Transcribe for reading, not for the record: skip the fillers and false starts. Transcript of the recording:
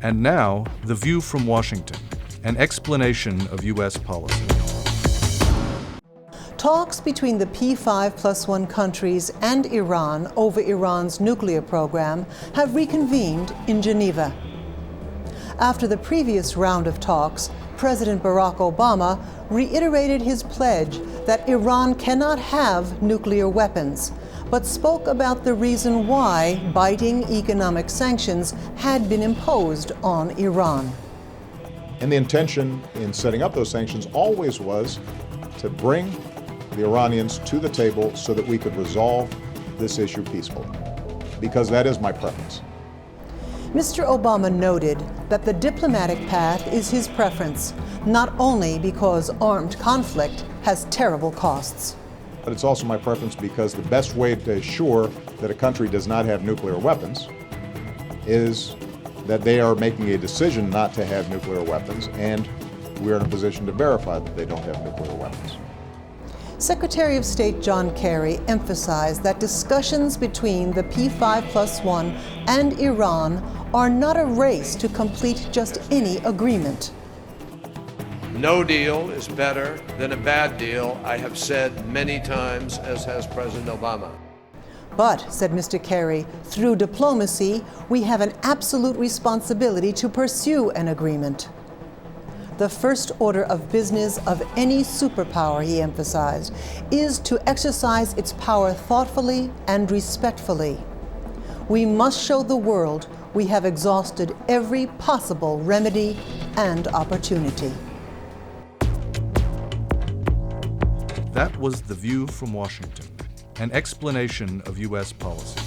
And now, The View from Washington, an explanation of U.S. policy. Talks between the P5+1 countries and Iran over Iran's nuclear program have reconvened in Geneva. After the previous round of talks, President Barack Obama reiterated his pledge that Iran cannot have nuclear weapons, but spoke about the reason why biting economic sanctions had been imposed on Iran. And the intention in setting up those sanctions always was to bring the Iranians to the table so that we could resolve this issue peacefully, because that is my preference. Mr. Obama noted that the diplomatic path is his preference, not only because armed conflict has terrible costs. But it's also my preference because the best way to assure that a country does not have nuclear weapons is that they are making a decision not to have nuclear weapons, and we're in a position to verify that they don't have nuclear weapons. Secretary of State John Kerry emphasized that discussions between the P5+1 and Iran are not a race to complete just any agreement. No deal is better than a bad deal, I have said many times, as has President Obama. But, said Mr. Kerry, through diplomacy, we have an absolute responsibility to pursue an agreement. The first order of business of any superpower, he emphasized, is to exercise its power thoughtfully and respectfully. We must show the world we have exhausted every possible remedy and opportunity. That was The View from Washington, an explanation of U.S. policy.